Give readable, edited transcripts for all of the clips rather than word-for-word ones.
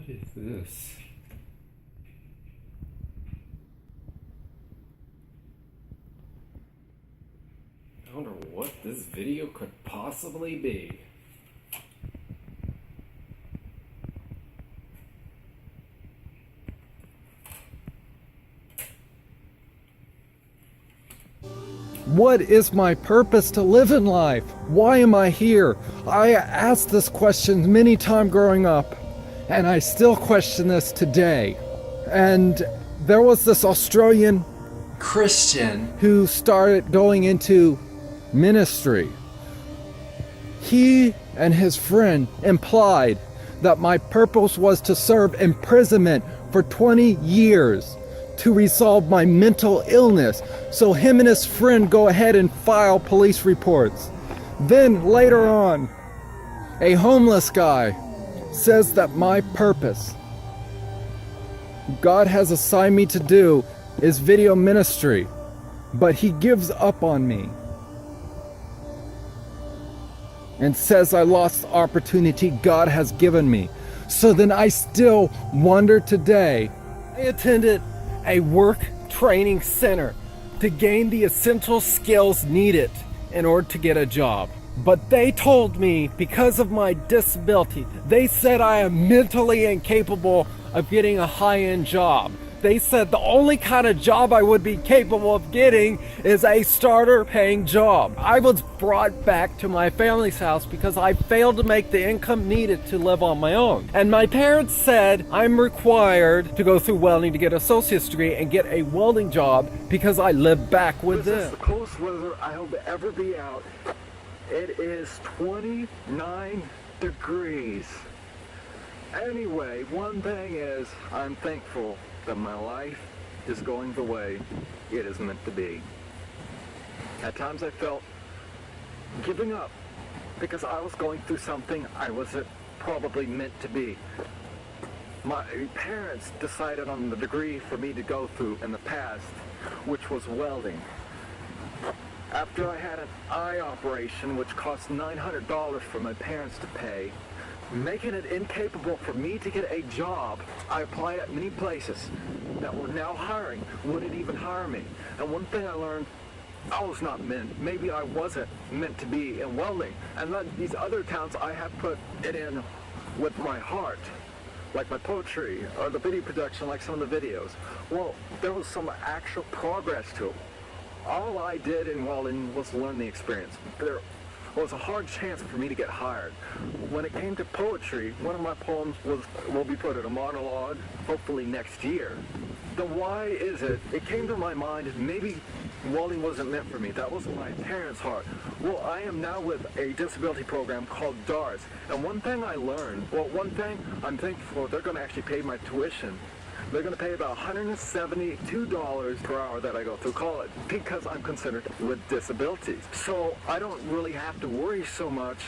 What is this? I wonder what this video could possibly be. What is my purpose to live in life? Why am I here? I asked this question many times growing up, and I still question this today. And there was this Australian Christian who started going into ministry. He and his friend implied that my purpose was to serve imprisonment for 20 years to resolve my mental illness. So him and his friend go ahead and file police reports. Then later on, a homeless guy says that my purpose, God has assigned me to do, is video ministry, but he gives up on me and says I lost the opportunity God has given me. So then I still wonder today. I attended a work training center to gain the essential skills needed in order to get a job. But they told me because of my disability, they said I am mentally incapable of getting a high-end job. They said the only kind of job I would be capable of getting is a starter paying job. I was brought back to my family's house because I failed to make the income needed to live on my own. And my parents said I'm required to go through welding to get an associate's degree and get a welding job because I live back with them. This is the coldest weather I'll ever be out. It is 29 degrees. Anyway, one thing is, I'm thankful that my life is going the way it is meant to be. At times I felt giving up because I was going through something I wasn't probably meant to be. My parents decided on the degree for me to go through in the past, which was welding. After I had an eye operation, which cost $900 for my parents to pay, making it incapable for me to get a job, I applied at many places that were now hiring, wouldn't even hire me. And one thing I learned, I was not meant, maybe I wasn't meant to be in welding. And then these other towns I have put it in with my heart, like my poetry or the video production, like some of the videos. Well, there was some actual progress to it. All I did in welding was learn the experience. There was a hard chance for me to get hired. When it came to poetry, one of my poems will be put in a monologue, hopefully next year. The why is it? It came to my mind, maybe welding wasn't meant for me. That was my parents' heart. Well, I am now with a disability program called DARS. And one thing I learned, one thing I'm thankful for, they're going to actually pay my tuition. They're going to pay about $172 per hour that I go through college because I'm considered with disabilities. So I don't really have to worry so much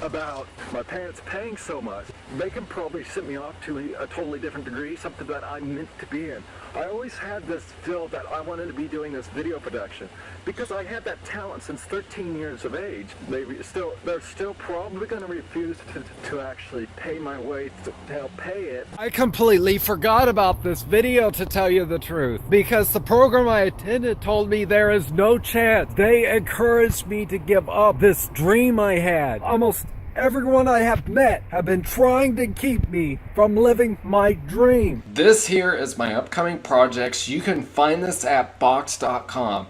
about my parents paying so much. They can probably send me off to a totally different degree, something that I'm meant to be in. I always had this feel that I wanted to be doing this video production because I had that talent since 13 years of age. They're still probably going to refuse to actually pay my way to help pay it. I completely forgot about this video, to tell you the truth, because the program I attended told me there is no chance. They encouraged me to give up this dream I had. Almost everyone I have met have been trying to keep me from living my dream. This here is my upcoming projects. You can find this at box.com.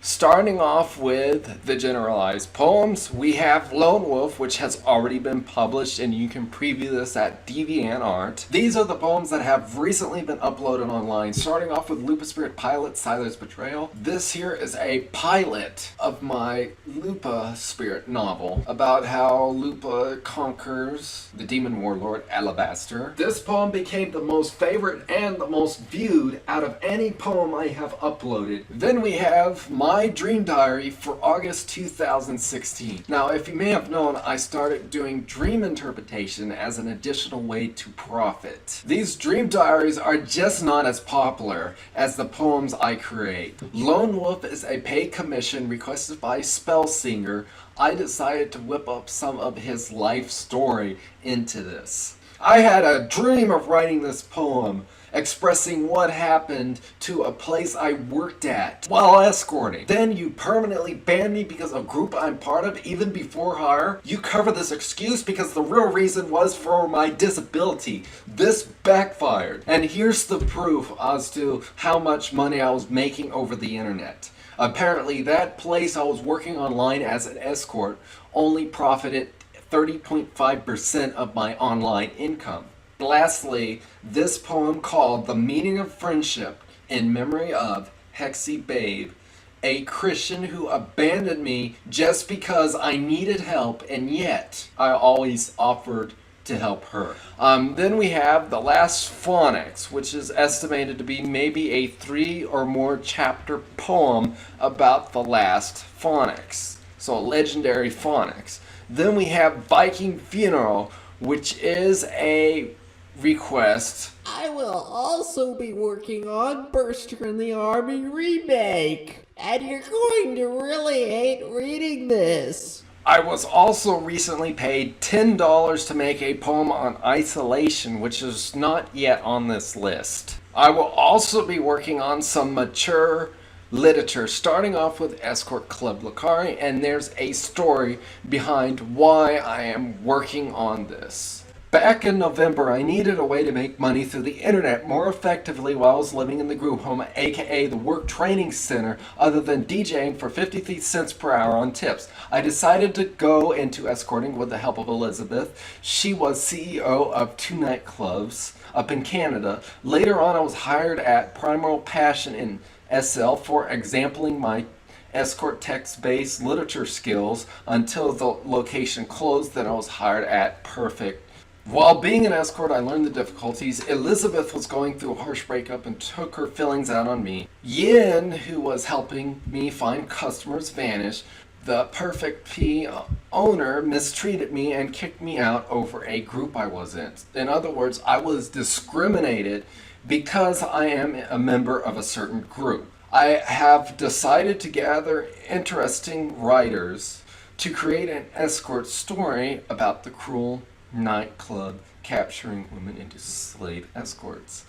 Starting off with the generalized poems, we have Lone Wolf, which has already been published, and you can preview this at DeviantArt. These are the poems that have recently been uploaded online, starting off with Lupa Spirit Pilot, Siler's Betrayal. This here is a pilot of my Lupa Spirit novel about how Lupa conquers the demon warlord Alabaster. This poem became the most favorite and the most viewed out of any poem I have uploaded. Then we have my dream diary for August 2016. Now, if you may have known, I started doing dream interpretation as an additional way to profit. These dream diaries are just not as popular as the poems I create. Lone Wolf is a paid commission requested by Spellsinger. I decided to whip up some of his life story into this. I had a dream of writing this poem expressing what happened to a place I worked at while escorting. Then you permanently ban me because of a group I'm part of even before hire. You cover this excuse because the real reason was for my disability. This backfired. And here's the proof as to how much money I was making over the internet. Apparently that place I was working online as an escort only profited 30.5% of my online income. Lastly, this poem called The Meaning of Friendship in memory of Hexy Babe, a Christian who abandoned me just because I needed help, and yet I always offered to help her. Then we have The Last Phonics, which is estimated to be maybe a 3 or more chapter poem about the last phonics. So legendary phonics. Then we have Viking Funeral, which is a request. I will also be working on Burster in the Army remake, and you're going to really hate reading this. I was also recently paid $10 to make a poem on isolation, which is not yet on this list. I will also be working on some mature literature, starting off with Escort Club Lakari, and there's a story behind why I am working on this. Back in November, I needed a way to make money through the internet more effectively while I was living in the group home, aka the work training center, other than DJing for 53 cents per hour on tips. I decided to go into escorting with the help of Elizabeth. She was CEO of 2 nightclubs up in Canada. Later on, I was hired at Primal Passion in SL for exempling my escort text-based literature skills until the location closed. Then I was hired at Perfect. While being an escort, I learned the difficulties. Elizabeth was going through a harsh breakup and took her feelings out on me. Yin, who was helping me find customers, vanished. The Perfect P owner mistreated me and kicked me out over a group I was in. In other words, I was discriminated because I am a member of a certain group. I have decided to gather interesting writers to create an escort story about the cruel nightclub capturing women into slave escorts.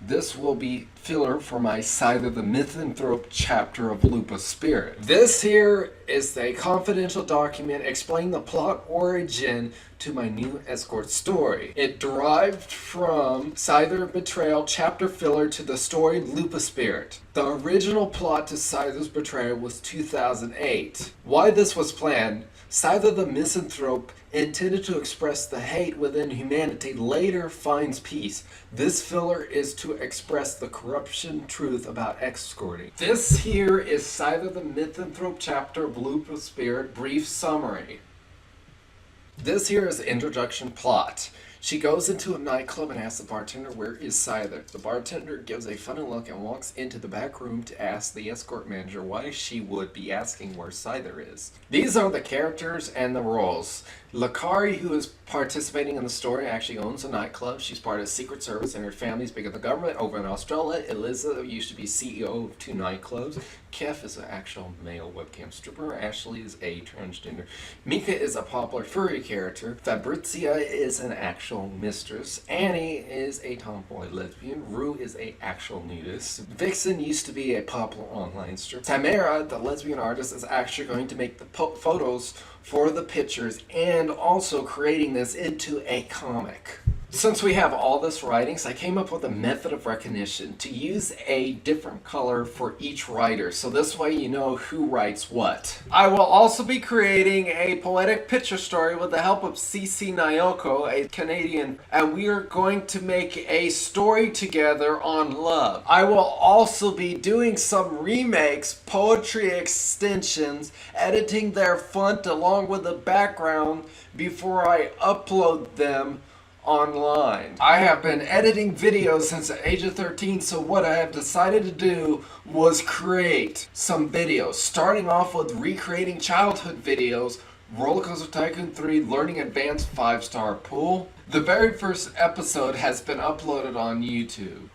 This will be filler for my Scyther the Misanthrope chapter of Lupus Spirit. This here is a confidential document explaining the plot origin to my new escort story. It derived from Scyther Betrayal chapter filler to the story Lupus Spirit. The original plot to Scyther's Betrayal was 2008. Why this was planned, Scyther the Misanthrope intended to express the hate within humanity later finds peace. This filler is to express the corruption truth about escorting. This here is Scyther the Misanthrope chapter of Lupus Spirit brief summary. This here is the introduction plot. She goes into a nightclub and asks the bartender, "Where is Scyther?" The bartender gives a funny look and walks into the back room to ask the escort manager why she would be asking where Scyther is. These are the characters and the roles. Lakari, who is participating in the story, actually owns a nightclub. She's part of Secret Service and her family's bigger than the government over in Australia. Eliza used to be CEO of 2 nightclubs. Kef is an actual male webcam stripper. Ashley is a transgender. Mika is a popular furry character. Fabrizia is an actual mistress. Annie is a tomboy lesbian. Rue is a actual nudist. Vixen used to be a popular online stripper. Tamara, the lesbian artist, is actually going to make the photos for the pictures and also creating this into a comic. Since we have all this writings, I came up with a method of recognition to use a different color for each writer, so this way you know who writes what. I will also be creating a poetic picture story with the help of CC Nyoko, a Canadian, and we are going to make a story together on love. I will also be doing some remakes, poetry extensions, editing their font along with the background before I upload them online. I have been editing videos since the age of 13, so what I have decided to do was create some videos, starting off with recreating childhood videos, Roller Coaster Tycoon 3, Learning Advanced 5-Star Pool. The very first episode has been uploaded on YouTube.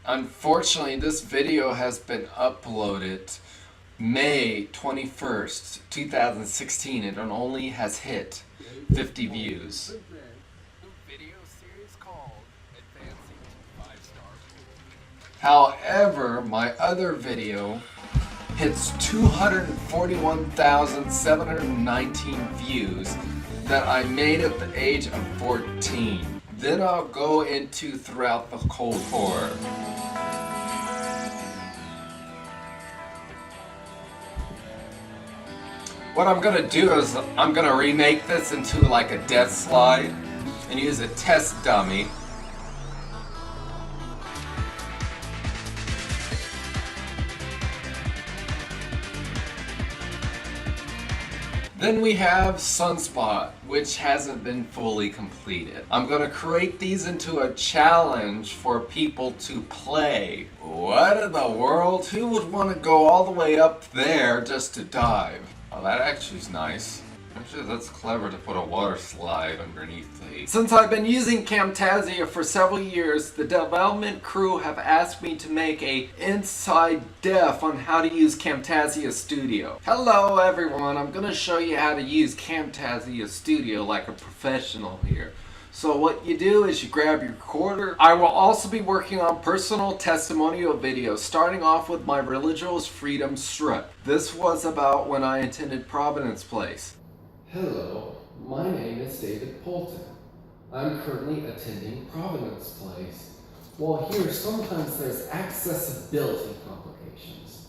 Unfortunately, this video has been uploaded May 21st, 2016, and it only has hit 50 views. However, my other video hits 241,719 views that I made at the age of 14. Then I'll go into throughout the Cold War. What I'm gonna do is I'm gonna remake this into like a death slide and use a test dummy. Then we have Sunspot, which hasn't been fully completed. I'm gonna create these into a challenge for people to play. What in the world? Who would want to go all the way up there just to dive? Oh, that actually is nice. Actually, that's clever to put a water slide underneath the... Since I've been using Camtasia for several years, the development crew have asked me to make a inside def on how to use Camtasia Studio. Hello everyone, I'm going to show you how to use Camtasia Studio like a professional here. So what you do is you grab your recorder. I will also be working on personal testimonial videos, starting off with my religious freedom strut. This was about when I attended Providence Place. Hello, my name is David Poulton. I'm currently attending Providence Place. Well, here sometimes there's accessibility complications.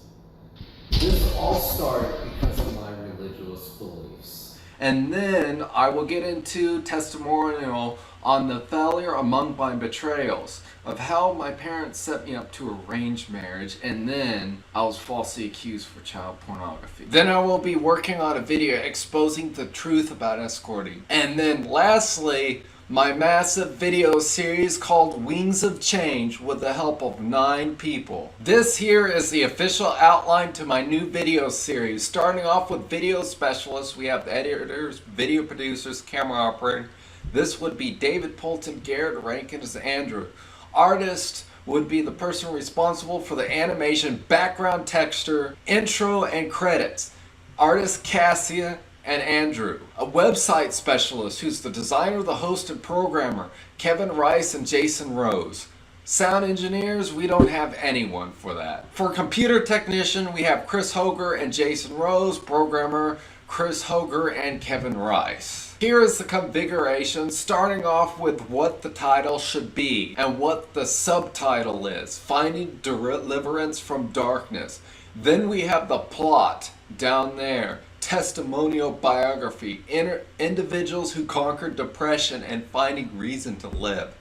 This all started because of my religious beliefs. And then I will get into testimonial on the failure among my betrayals of how my parents set me up to arranged marriage, and then I was falsely accused for child pornography. Then I will be working on a video exposing the truth about escorting. And then lastly, my massive video series called Wings of Change with the help of 9 people. This here is the official outline to my new video series. Starting off with video specialists, we have editors, video producers, camera operator. This would be David Poulton, Garrett Rankin as Andrew. Artist would be the person responsible for the animation, background texture, intro, and credits. Artist Cassia and Andrew. A website specialist who's the designer, the host, and programmer, Kevin Rice and Jason Rose. Sound engineers, we don't have anyone for that. For computer technician, we have Chris Hoger and Jason Rose. Programmer, Chris Hoger and Kevin Rice. Here is the configuration, starting off with what the title should be and what the subtitle is, Finding Deliverance from Darkness. Then we have the plot down there, testimonial biography, individuals who conquered depression and finding reason to live.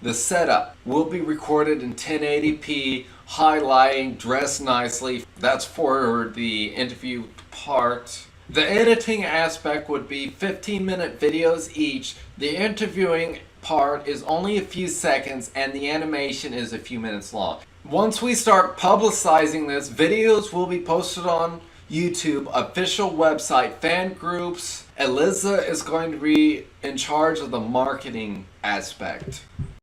The setup will be recorded in 1080p, highlighting, dressed nicely. That's for the interview part. The editing aspect would be 15-minute videos each. The interviewing part is only a few seconds and the animation is a few minutes long. Once we start publicizing this, videos will be posted on YouTube, official website, fan groups. Eliza is going to be in charge of the marketing aspect.